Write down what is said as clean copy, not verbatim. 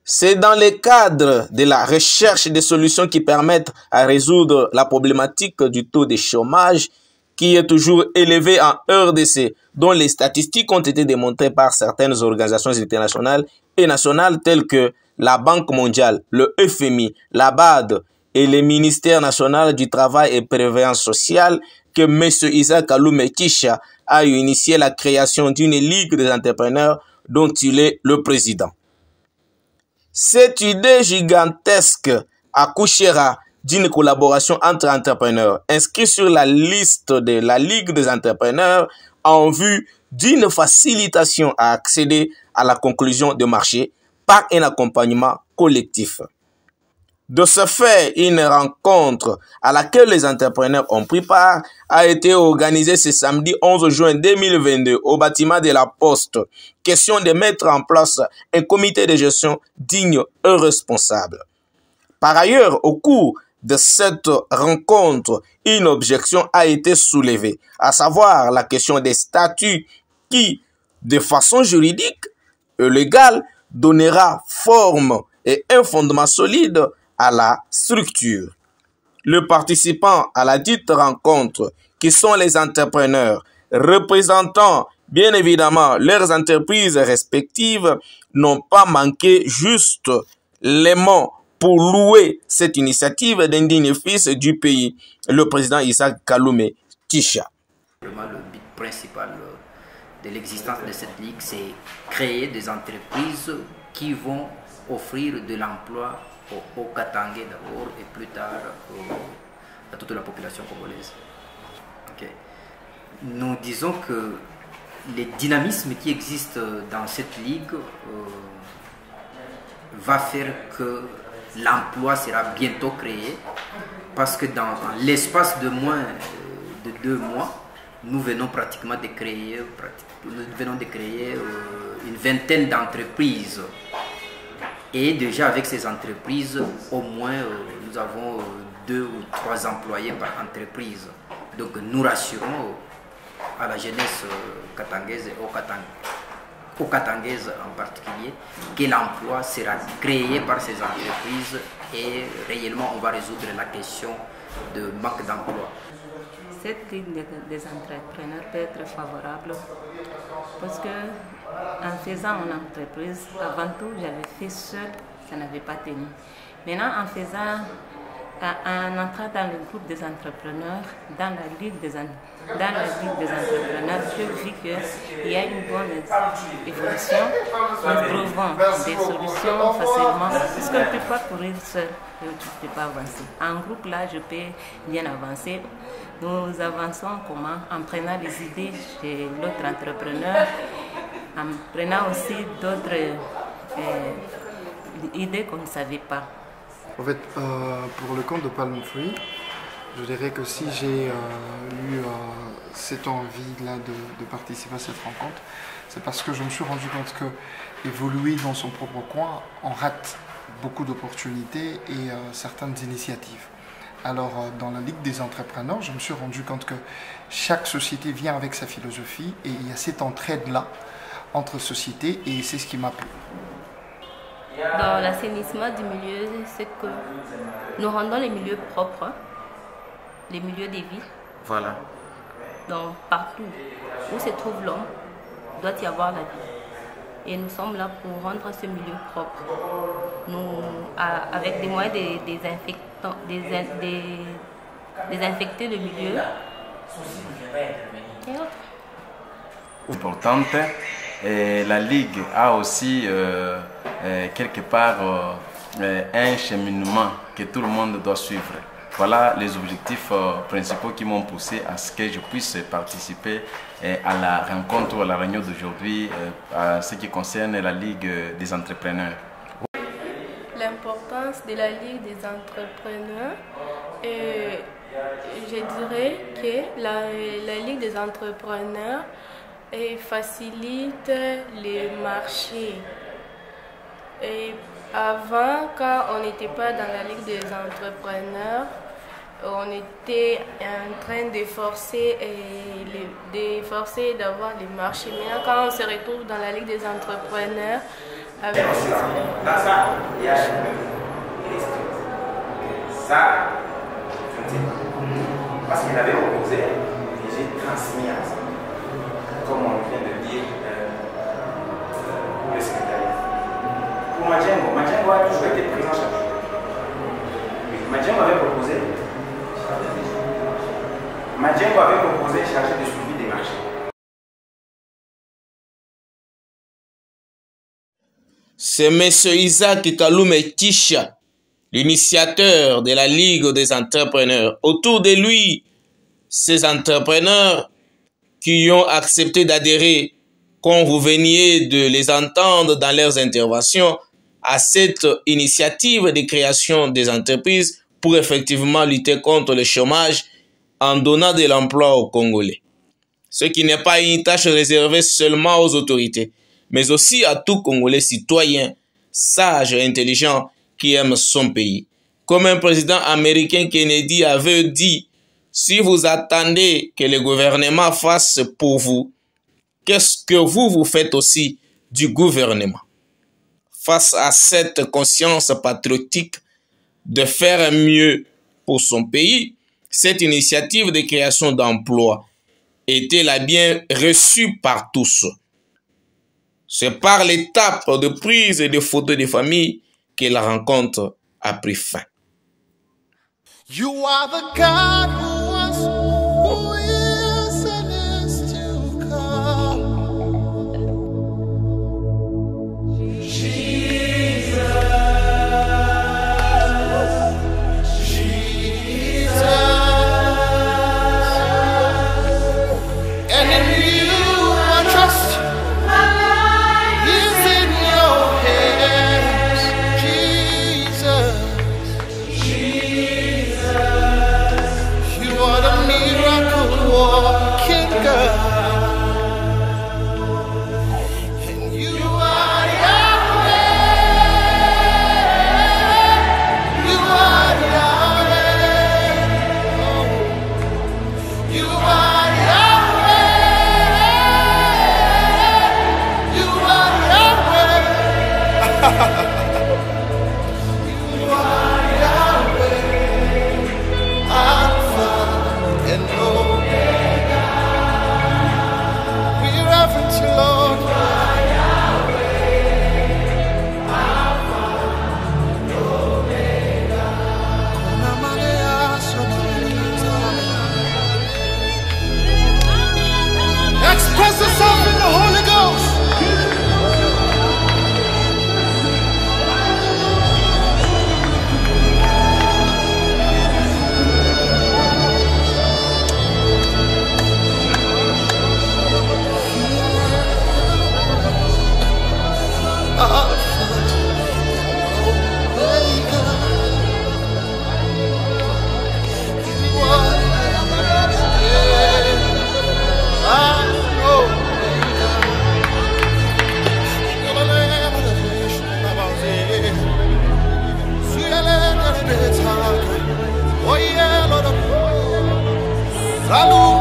C'est dans le cadre de la recherche des solutions qui permettent à résoudre la problématique du taux de chômage qui est toujours élevé en RDC, dont les statistiques ont été démontrées par certaines organisations internationales et nationales telles que la Banque mondiale, le FMI, la BAD et le ministère national du Travail et Prévoyance sociale, que M. Isaac Kaloume Tisha a initié la création d'une ligue des entrepreneurs dont il est le président. Cette idée gigantesque accouchera d'une collaboration entre entrepreneurs inscrits sur la liste de la Ligue des entrepreneurs en vue d'une facilitation à accéder à la conclusion de marché par un accompagnement collectif. De ce fait, une rencontre à laquelle les entrepreneurs ont pris part a été organisée ce samedi 11 juin 2022 au bâtiment de la Poste. Question de mettre en place un comité de gestion digne et responsable. Par ailleurs, au cours de cette rencontre, une objection a été soulevée, à savoir la question des statuts qui, de façon juridique et légale, donnera forme et un fondement solide à la structure. Les participants à la dite rencontre, qui sont les entrepreneurs, représentant bien évidemment leurs entreprises respectives, n'ont pas manqué juste les mots pour louer cette initiative d'un digne fils du pays, le président Isaac Kaloume Tisha. Le but principal de l'existence de cette ligue, c'est créer des entreprises qui vont offrir de l'emploi au Katangais d'abord et plus tard à toute la population congolaise. Okay. Nous disons que le dynamisme qui existe dans cette ligue va faire que l'emploi sera bientôt créé, parce que dans l'espace de moins de 2 mois, nous venons pratiquement de créer, une vingtaine d'entreprises. Et déjà avec ces entreprises, au moins nous avons 2 ou 3 employés par entreprise. Donc nous rassurons à la jeunesse katangaise et aux Katangaises en particulier que l'emploi sera créé par ces entreprises et réellement on va résoudre la question de manque d'emploi. Cette ligue des entrepreneurs peut être favorable parce que en faisant mon entreprise, avant tout j'avais fait seul, ça n'avait pas tenu. Maintenant en entrant dans le groupe des entrepreneurs, dans la ligue des entrepreneurs, je vis qu'il y a une bonne évolution. Nous trouvons des solutions facilement parce qu'on ne peut pas courir seul et tu ne peux pas avancer. En groupe là, je peux bien avancer. Nous avançons comment? En prenant les idées chez l'autre entrepreneur, en prenant aussi d'autres idées qu'on ne savait pas. En fait, pour le compte de Palm Free, je dirais que si j'ai eu cette envie-là de participer à cette rencontre, c'est parce que je me suis rendu compte que évoluer dans son propre coin, on rate beaucoup d'opportunités et certaines initiatives. Alors, dans la Ligue des entrepreneurs, je me suis rendu compte que chaque société vient avec sa philosophie et il y a cette entraide-là entre sociétés et c'est ce qui m'a plu. Dans l'assainissement du milieu, c'est que nous rendons les milieux propres, les milieux des villes. Voilà. Donc partout où se trouve l'homme, doit y avoir la vie. Et nous sommes là pour rendre ce milieu propre. Nous, avec des moyens désinfecter le milieu. Et autres. Importante. Et la Ligue a aussi quelque part un cheminement que tout le monde doit suivre. Voilà les objectifs principaux qui m'ont poussé à ce que je puisse participer à la rencontre, à la réunion d'aujourd'hui, à ce qui concerne la Ligue des entrepreneurs. L'importance de la Ligue des entrepreneurs, je dirais que la Ligue des entrepreneurs facilite les marchés. Et avant, quand on n'était pas dans la Ligue des entrepreneurs, on était en train de forcer d'avoir les marchés. Maintenant, quand on se retrouve dans la Ligue des entrepreneurs, Avec Dans ça, il y a ça, je ne sais pas. Parce qu'il avait proposé et j'ai transmis à ça. Comme on vient de dire, le secrétariat. Pour Madjengo a toujours été présent chaque jour. Madjengo avait proposé chargé de suivi des marchés. C'est M. Isaac Kaloum Tisha, l'initiateur de la Ligue des entrepreneurs. Autour de lui, ces entrepreneurs qui ont accepté d'adhérer, comme vous veniez de les entendre dans leurs interventions, à cette initiative de création des entreprises pour effectivement lutter contre le chômage en donnant de l'emploi aux Congolais. Ce qui n'est pas une tâche réservée seulement aux autorités, mais aussi à tout Congolais citoyen, sage et intelligent qui aime son pays. Comme un président américain Kennedy avait dit, si vous attendez que le gouvernement fasse pour vous, qu'est-ce que vous faites aussi du gouvernement? Face à cette conscience patriotique de faire mieux pour son pays, cette initiative de création d'emplois était la bien reçue par tous. C'est par l'étape de prise de photos de famille que la rencontre a pris fin. You are the God who was, who is, and is to come. And in you I trust. My life is in your hands, Jesus. You are the miracle walking God. And you are Yahweh. You are Yahweh. Oh. You are Yahweh. You are Yahweh. You are Yahweh. Alpha and Omega. We reverence you, Lord. Express yourself in the Holy Ghost. Oh yeah, Lord.